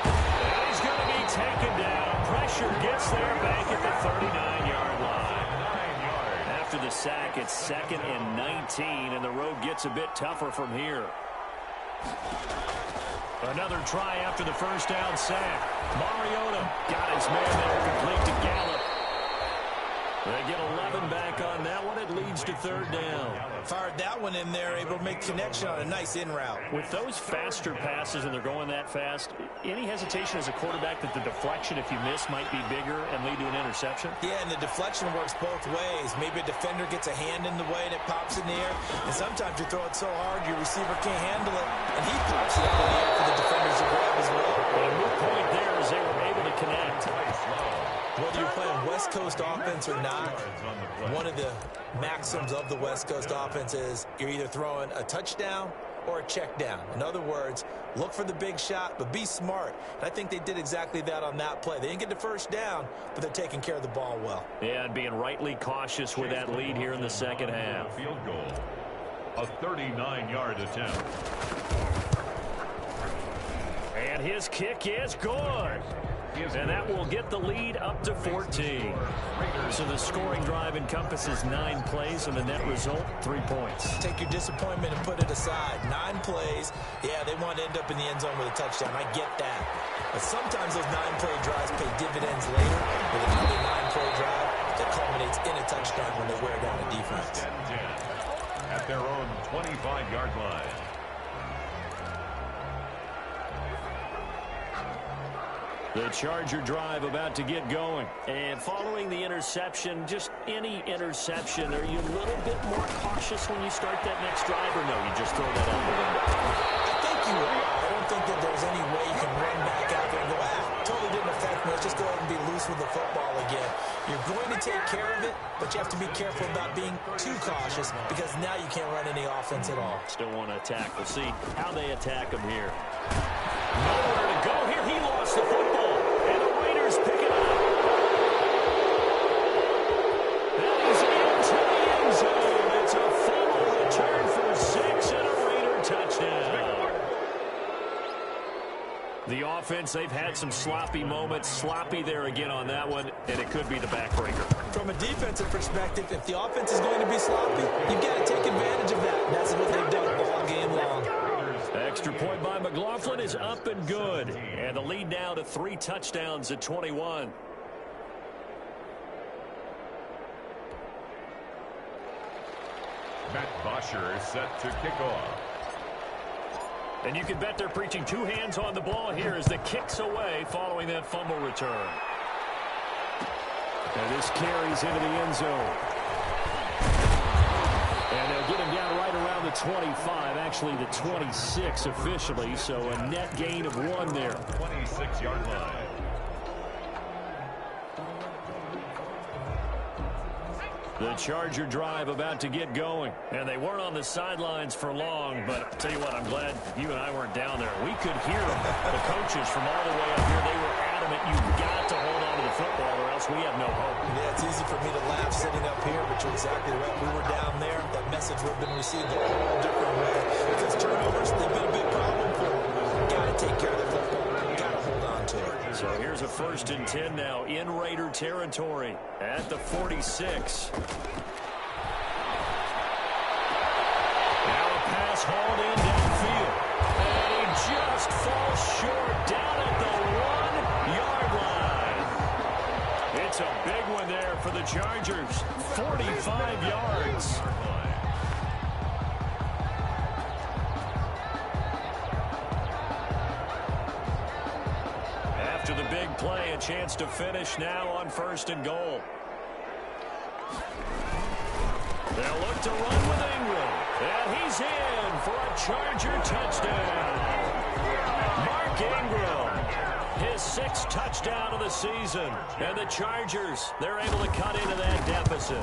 And he's going to be taken down. Pressure gets there back at the 39-yard line. After the sack, it's 2nd and 19, and the road gets a bit tougher from here. Another try after the first down sack. Mariota got his man there, complete to Gallup. They get 11 back on that one. It leads to 3rd down. Fired that one in there, able to make connection on a nice in route. With those faster passes and they're going that fast, any hesitation as a quarterback that the deflection, if you miss, might be bigger and lead to an interception? Yeah, and the deflection works both ways. Maybe a defender gets a hand in the way and it pops in the air. And sometimes you throw it so hard your receiver can't handle it, and he pops it up in the air for the defenders to grab as well. But a moot point there is they were able to connect. Whether you're playing West Coast offense or not, one of the maxims of the West Coast offense is you're either throwing a touchdown or a check down. In other words, look for the big shot, but be smart. And I think they did exactly that on that play. They didn't get the first down, but they're taking care of the ball well. Yeah, and being rightly cautious with that lead here in the second half. Field goal. A 39-yard attempt. And his kick is good. And that will get the lead up to 14. So the scoring drive encompasses 9 plays, and the net result, 3 points. Take your disappointment and put it aside. 9 plays. Yeah, they want to end up in the end zone with a touchdown. I get that. But sometimes those 9-play drives pay dividends later with another 9-play drive that culminates in a touchdown when they wear down a defense. At their own 25-yard line. The Charger drive about to get going. And following the interception, just any interception, are you a little bit more cautious when you start that next drive, or no, you just throw that out the window? I think you are. I don't think that there's any way you can run back out there and go, totally didn't affect me. Let's just go ahead and be loose with the football again. You're going to take care of it, but you have to be careful about being too cautious because now you can't run any offense at all. Still want to attack. We'll see how they attack him here. Nowhere to go here. He lost the football. And the Raiders pick it up. And he's into the end zone. It's a fumble return for 6 and a Raider touchdown. The offense, they've had some sloppy moments. Sloppy there again on that one, and it could be the backbreaker. From a defensive perspective, if the offense is going to be sloppy, you've got to take advantage of that. And that's what they've done all game long. Extra point by McLaughlin is up and good. And the lead now to 3 touchdowns at 21. Matt Bosher is set to kick off. And you can bet they're preaching 2 hands on the ball here as the kick's away following that fumble return. And this carries into the end zone. And they'll get him down right around the 25, actually the 26 officially, so a net gain of 1 there. 26-yard line. The Charger drive about to get going. And they weren't on the sidelines for long, but I'll tell you what, I'm glad you and I weren't down there. We could hear them, the coaches from all the way up here. They were adamant, you've got to hold on to the football or else we have no hope. Yeah, it's easy for me to laugh sitting up here, but you're exactly right. We were down there. That message would have been received a whole different way. Because turnovers, they've been a big problem for them. Got to take care of the football. Got to hold on to it. So here's a 1st and 10 now in Raider territory at the 46. Now a pass hauled in downfield. And he just falls short down at the 1-yard line. It's a big one there for the Chargers. 45 yards. After the big play, a chance to finish now on 1st and goal. They'll look to run with Ingram. And he's in for a Charger touchdown. Mark Ingram. His 6th touchdown of the season. And the Chargers, they're able to cut into that deficit.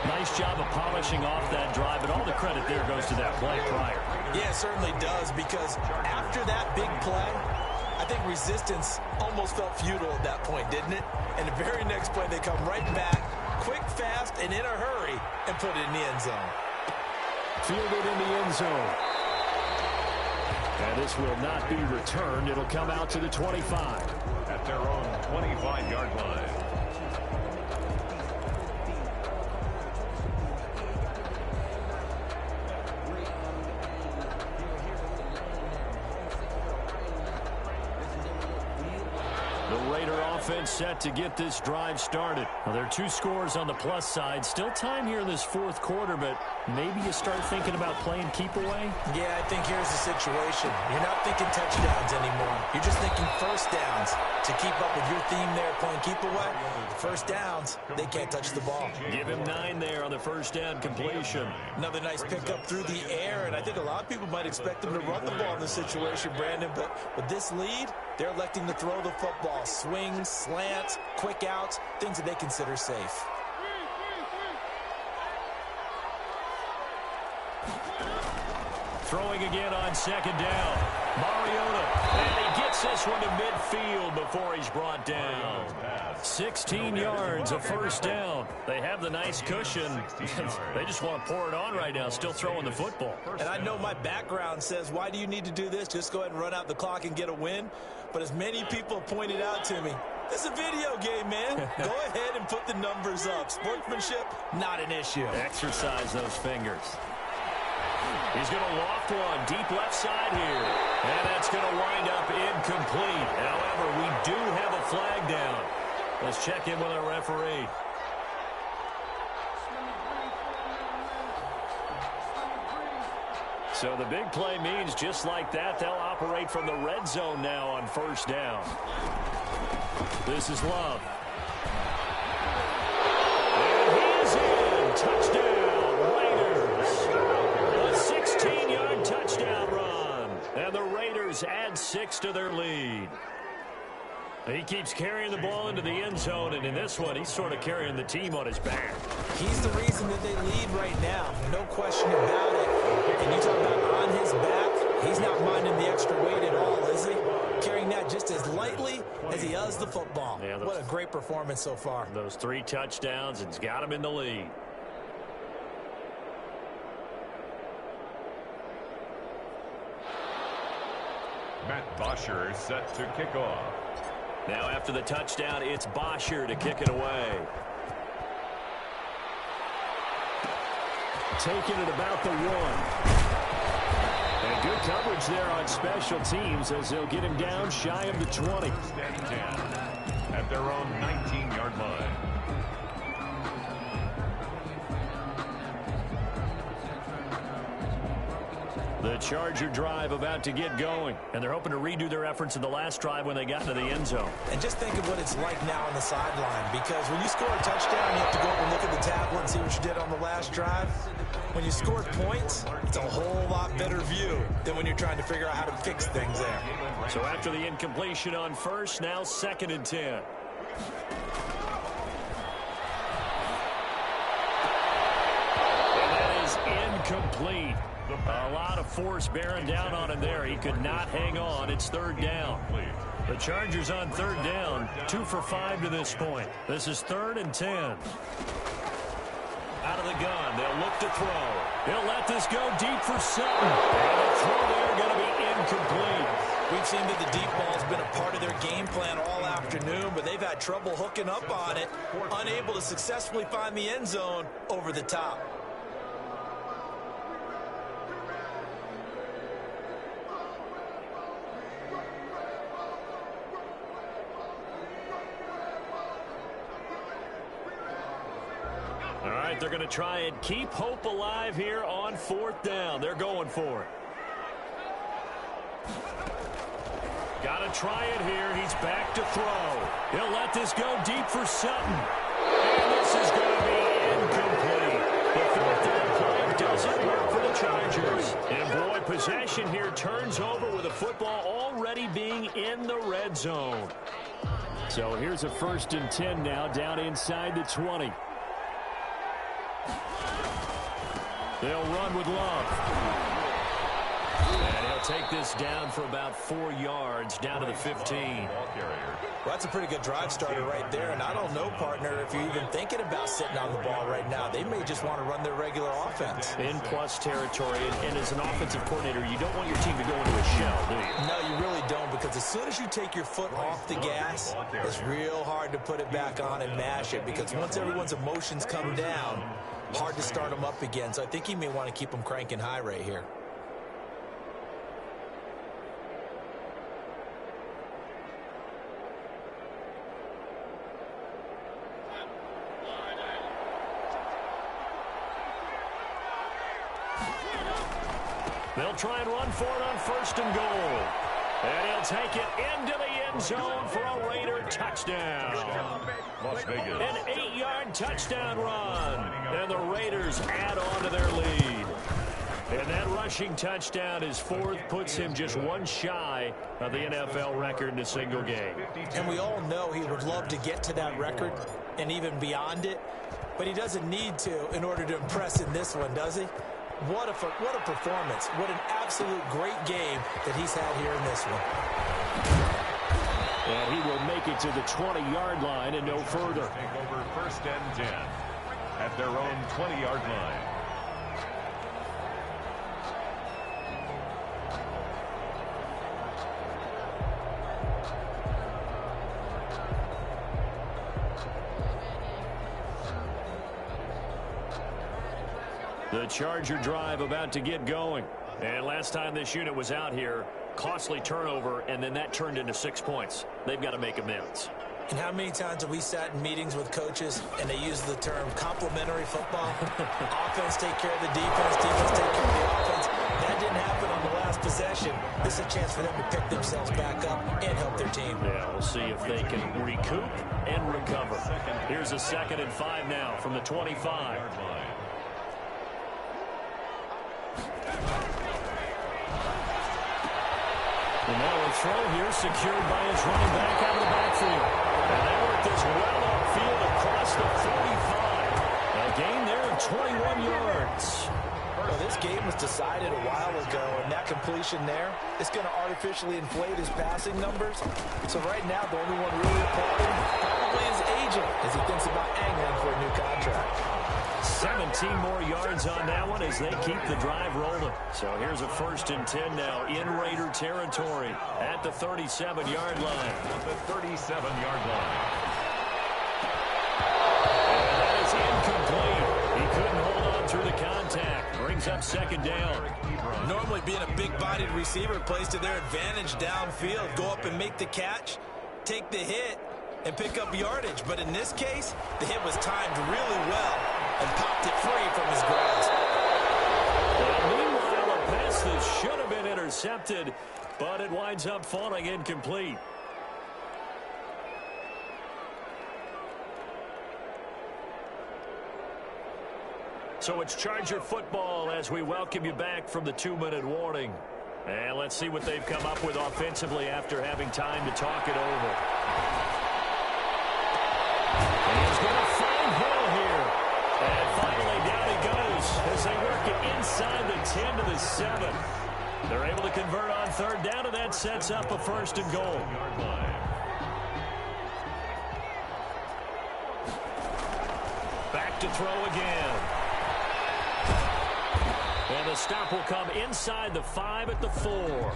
Nice job of polishing off that drive, but all the credit there goes to that play prior. Yeah, it certainly does, because after that big play, I think resistance almost felt futile at that point, didn't it? And the very next play, they come right back, quick, fast, and in a hurry, and put it in the end zone. Fielded in the end zone. And this will not be returned. It'll come out to the 25. At their own 25-yard line. Offense set to get this drive started. Well, there are 2 scores on the plus side. Still time here in this 4th quarter, but maybe you start thinking about playing keep away? Yeah, I think here's the situation. You're not thinking touchdowns anymore. You're just thinking first downs. To keep up with your theme there, playing keep away, first downs, they can't touch the ball. Give him 9 there on the first down completion. Another nice pickup through the air, and I think a lot of people might expect them to run the ball in this situation, Brandon, but with this lead, they're electing to throw the football. Swings, slants, quick outs, things that they consider safe. Throwing again on 2nd down. Mariota, and he gets this one to midfield before he's brought down. 16 yards, a first down. They have the nice cushion. They just want to pour it on right now, still throwing the football. And I know my background says, why do you need to do this? Just go ahead and run out the clock and get a win. But as many people pointed out to me, this is a video game, man. Go ahead and put the numbers up. Sportsmanship, not an issue. Exercise those fingers. He's going to loft one deep left side here. And that's going to wind up incomplete. However, we do have a flag down. Let's check in with our referee. So the big play means just like that, they'll operate from the red zone now on first down. This is Love. And he is in. Touchdown, Raiders. A 16-yard touchdown run. And the Raiders add 6 to their lead. He keeps carrying the ball into the end zone, and in this one, he's sort of carrying the team on his back. He's the reason that they lead right now. No question about it. And you talk about on his back, he's not minding the extra weight at all, is he? Carrying that just as lightly as he does the football. Yeah, what a great performance so far. Those 3 touchdowns, it's got him in the lead. Matt Bosher set to kick off. Now after the touchdown, it's Bosher to kick it away. Taking it about the 1. And good coverage there on special teams as they'll get him down shy of the 20. At their own 19-yard line. The Charger drive about to get going, and they're hoping to redo their efforts in the last drive when they got into the end zone. And just think of what it's like now on the sideline, because when you score a touchdown, you have to go over and look at the tablet and see what you did on the last drive. When you score points, it's a whole lot better view than when you're trying to figure out how to fix things there. So after the incompletion on first, now 2nd and 10. And that is incomplete. A lot of force bearing down on him there. He could not hang on. It's 3rd down. The Chargers on 3rd down, 2 for 5 to this point. This is 3rd and 10. Out of the gun, they'll look to throw. He'll let this go deep for Sutton. And the throw there going to be incomplete. We've seen that the deep ball's been a part of their game plan all afternoon, but they've had trouble hooking up on it, unable to successfully find the end zone over the top. All right, they're going to try and keep hope alive here on 4th down. They're going for it. Got to try it here. He's back to throw. He'll let this go deep for Sutton. And this is going to be incomplete. The 4th down play doesn't work for the Chargers. And boy, possession here turns over with a the football already being in the red zone. So here's a 1st and 10 now, down inside the 20. They'll run with Love. And he'll take this down for about 4 yards, down to the 15. Well, that's a pretty good drive starter right there. And I don't know, partner, if you're even thinking about sitting on the ball right now. They may just want to run their regular offense. In plus territory, and as an offensive coordinator, you don't want your team to go into a shell, do you? No, you really don't, because as soon as you take your foot off the gas, it's real hard to put it back on and mash it, because once everyone's emotions come down, hard to start them up again. So I think you may want to keep them cranking high right here. They'll try and run for it on 1st and goal. And he'll take it into the end zone for a Raider touchdown. Las Vegas. An 8-yard touchdown run. And the Raiders add on to their lead. And that rushing touchdown, his 4th, puts him just one shy of the NFL record in a single game. And we all know he would love to get to that record and even beyond it, but he doesn't need to in order to impress in this one, does he? What a performance. What an absolute great game that he's had here in this one. And he will make it to the 20-yard line and no further. Take over 1st and 10 at their own 20-yard line. The Charger drive about to get going. And last time this unit was out here, costly turnover, and then that turned into 6 points. They've got to make amends. And how many times have we sat in meetings with coaches and they use the term complementary football? Offense take care of the defense, defense take care of the offense. That didn't happen on the last possession. This is a chance for them to pick themselves back up and help their team. Yeah, we'll see if they can recoup and recover. Here's a 2nd and 5 now from the 25. And now a throw here secured by his running back out of the backfield. And they work this well upfield across the 45. A gain there of 21 yards. Well, this game was decided a while ago, and that completion there is going to artificially inflate his passing numbers. So right now, the only one really applauding probably his agent as he thinks about angling for a new contract. 17 more yards on that one as they keep the drive rolling. So here's a 1st and 10 now in Raider territory at the 37-yard line. At the 37-yard line. And that is incomplete. He couldn't hold on through the contact. Brings up 2nd down. Normally being a big-bodied receiver plays to their advantage downfield. Go up and make the catch, take the hit, and pick up yardage. But in this case, the hit was timed really well and popped it free from his grasp. And meanwhile, a pass that should have been intercepted, but it winds up falling incomplete. So it's Charger football as we welcome you back from the 2-minute warning. And let's see what they've come up with offensively after having time to talk it over. And he's going to find Hill here. And finally down he goes as they work it inside the 10 to the 7. They're able to convert on 3rd down, and that sets up a 1st and goal. Back to throw again. And the stop will come inside the 5 at the 4.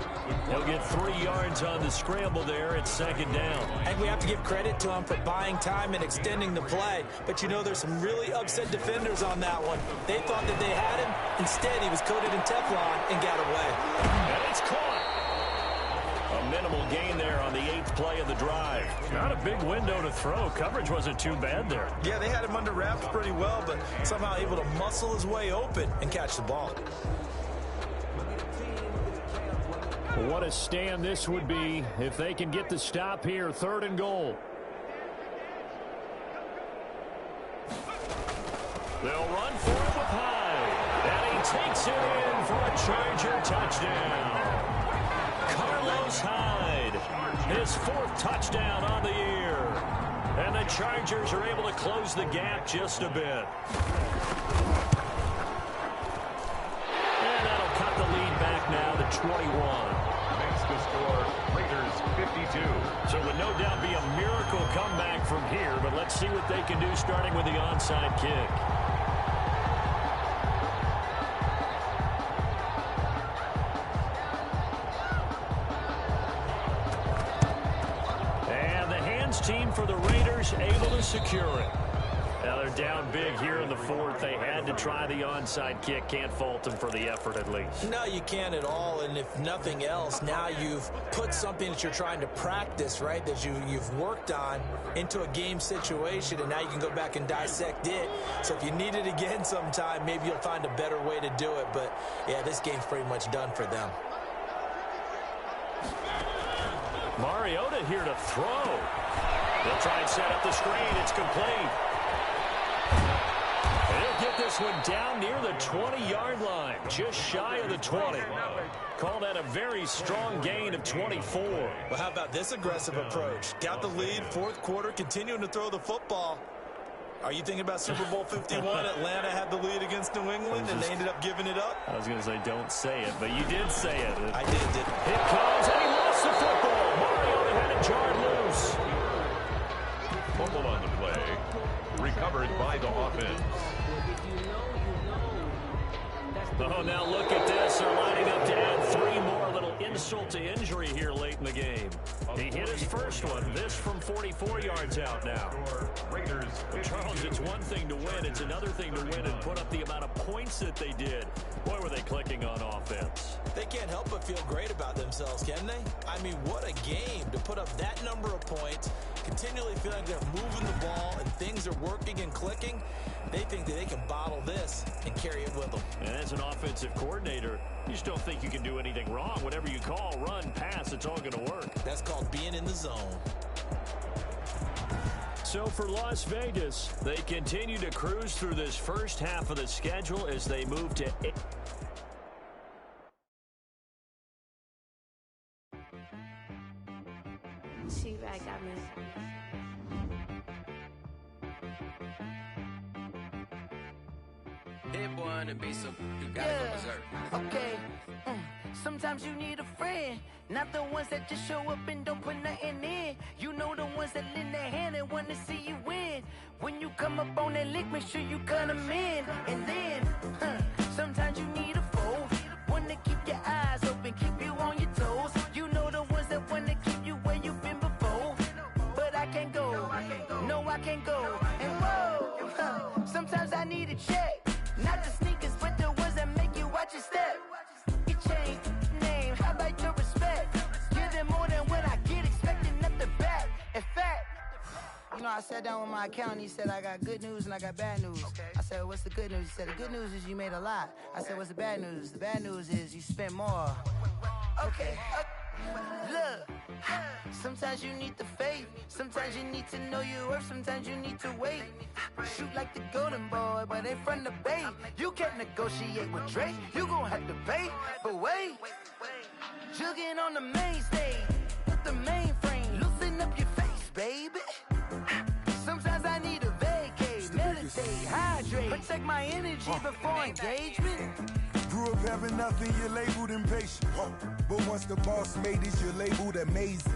He'll get 3 yards on the scramble there at 2nd down. And we have to give credit to him for buying time and extending the play. But you know, there's some really upset defenders on that one. They thought that they had him. Instead, he was coated in Teflon and got away. And it's caught. A minimal gain there on the 8th play of the drive. Not a big window to throw. Coverage wasn't too bad there. Yeah, they had him under wraps pretty well, but somehow able to muscle his way open and catch the ball. What a stand this would be if they can get the stop here. 3rd and goal. They'll run for it with Hyde. And he takes it in for a Charger touchdown. Carlos Hyde, his 4th touchdown on the year. And the Chargers are able to close the gap just a bit. And that'll cut the lead back now to 21. Makes the score Raiders 52. So it would no doubt be a miracle comeback from here, but let's see what they can do starting with the onside kick. And the hands team for the Raiders able to secure it. Now they're down big here in the 4th. They had to try the onside kick. Can't fault them for the effort at least. No, you can't at all. And if nothing else, now you've put something that you're trying to practice, right, that you've worked on into a game situation, and now you can go back and dissect it. So if you need it again sometime, maybe you'll find a better way to do it. But, yeah, this game's pretty much done for them. Mariota here to throw. They'll try and set up the screen. It's complete. They'll get this one down near the 20-yard line, just shy of the 20. Call that a very strong gain of 24. Well, how about this aggressive approach? Got the lead, 4th quarter, continuing to throw the football. Are you thinking about Super Bowl 51? Atlanta had the lead against New England, and they ended up giving it up? I was going to say don't say it, but you did say it. I did. Here comes, and he lost the football. Mariota had it jarred loose. Fumble on the play. Recovered by the offense. Oh, now look at this. They're lining up to add 3 more. A little insult to injury here late in the game. He hit his first one. This from 44 yards out now. Raiders. Charles, it's one thing to win. It's another thing to win and put up the amount of points that they did. Boy, were they clicking on offense. They can't help but feel great about themselves, can they? I mean, what a game to put up that number of points, continually feeling they're moving the ball and things are working and clicking. They think that they can bottle this and carry it with them. And as an offensive coordinator, you just don't think you can do anything wrong. Whatever you call, run, pass, it's all going to work. That's called being in the zone. So for Las Vegas, they continue to cruise through this first half of the schedule as they move to 8. T-Rag got me. Hit boy on the beat, so you gotta go berserk. Okay. Sometimes you need a friend, not the ones that just show up and don't put nothing in. You know the ones that lend their hand and want to see you win. When you come up on that lick, make sure you cut them in. And then, sometimes you need a foe, one to keep your eyes open, keep you on your toes. You know the ones that want to keep you where you've been before. But I can't go, no I can't go. And whoa, sometimes I need a check, not the sneakers, but the ones that make you watch your step. You change name, how about your respect? Give them more than what I get, expecting nothing back. In fact, you know, I sat down with my accountant. He said, I got good news and I got bad news. Okay. I said, what's the good news? He said, the good news is you made a lot. I said, what's the bad news? The bad news is you spent more. Okay. Look, sometimes you need the faith. Sometimes you need to know your worth. Sometimes you need to wait. Shoot like the golden boy, but in front of the bay. You can't negotiate with Drake. You gon' have to pay. But wait, jugging on the main stage with the mainframe. Loosen up your face, baby. Sometimes I need a vacate, meditate, hydrate, protect my energy before engagement. Grew up having nothing, you're labeled impatient. But once the boss made it, you're labeled amazing.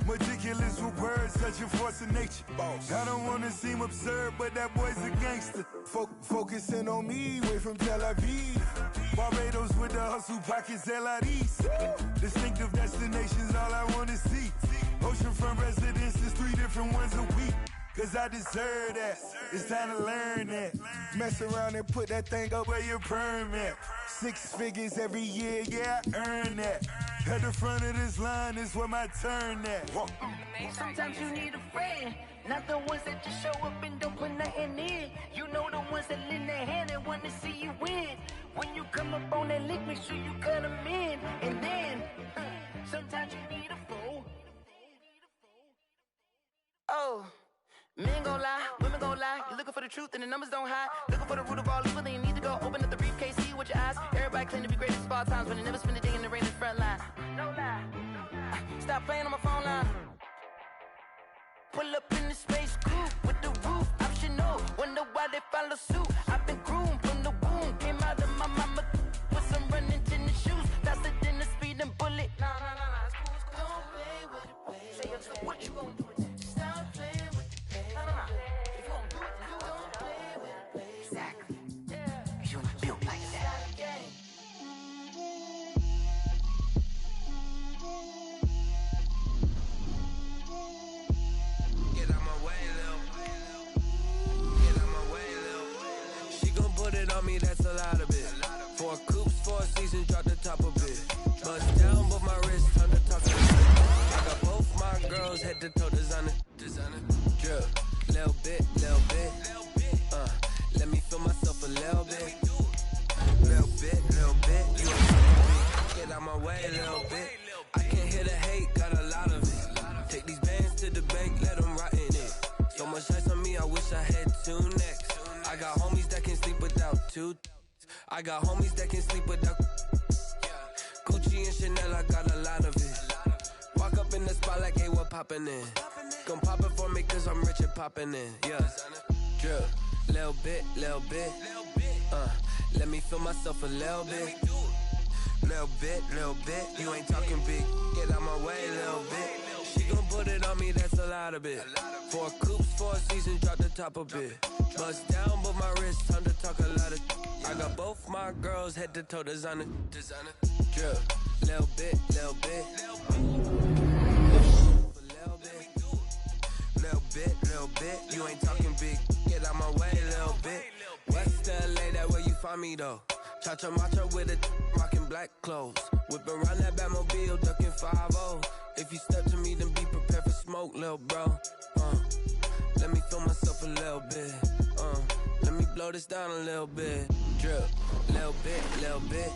Meticulous with words, such a force of nature. I don't want to seem absurd, but that boy's a gangster. Focusing on me, way from Tel Aviv. Barbados with the hustle pockets, LIDs. Distinctive destinations, all I want to see. Oceanfront residences, 3 different ones a week. Cause I deserve that, it's time to learn that. Mess around and put that thing up where your permit. 6 figures every year, yeah, I earn that. At the front of this line is where my turn at. Sometimes you need a friend, not the ones that just show up and don't put nothing in. You know the ones that lend their hand and want to see you win. When you come up on that lick, make sure you cut them in. And then, sometimes you need a foe. Oh. Men gon' lie, women gon' lie. You're looking for the truth and the numbers don't hide. Looking for the root of all evil, then you need to go open up the briefcase, see with your eyes. Everybody claim to be greatest of all times, but they never spend a day in the rain in the front line. No lie. Stop playing on my phone line. Pull up in the space coupe with the roof optional. Wonder why they follow suit. I've been groomed from the womb. Came out of my mama with some running tennis shoes. Faster than the speeding bullet. Nah, it's cool. Don't play with it, baby. Say what you gonna do with it? Stop playing with it, baby. Nah. If you gonna do it, then do it. Don't play with it, baby. Exactly. Yeah. You built like that. On me, that's a lot of it. 4 coops, 4 seasons, drop the top of it. Bust down, but my wrist, turn the talk of it. I got both my girls, head to toe designer. Drip, little bit. Let me feel myself a little bit. Little bit. You get out my way a little bit. I can't hear the hate, got a lot of it. Take these bands to the bank, let them rot in it. So much ice on me, I wish I had 2 necks. I got homies that can sleep without 2. I got homies that can sleep without Gucci and Chanel, I got a lot of it. Walk up in the spot like, hey, what poppin' in? Gon' pop it for me cause I'm rich and poppin' in. Yeah, drip, little bit. Let me feel myself a little bit. Little bit. You ain't talking big, get out my way a little bit. She gon' put it on me, that's a lot of it. 4 coops, 4 seasons, drop the top a bit. Bust down, but my wrist, time to talk a lot of. I got both my girls, head to toe designer. Drip, little bit. Little bit. You ain't talking big, get out my way a little bit. West LA, that where you find me though. Cha-cha macha with a rockin' black clothes. Whip around that Batmobile, ducking 5-0. If you step to me, then be prepared for smoke, lil' bro. Let me feel myself a little bit. Let me blow this down a little bit. Drip, little bit.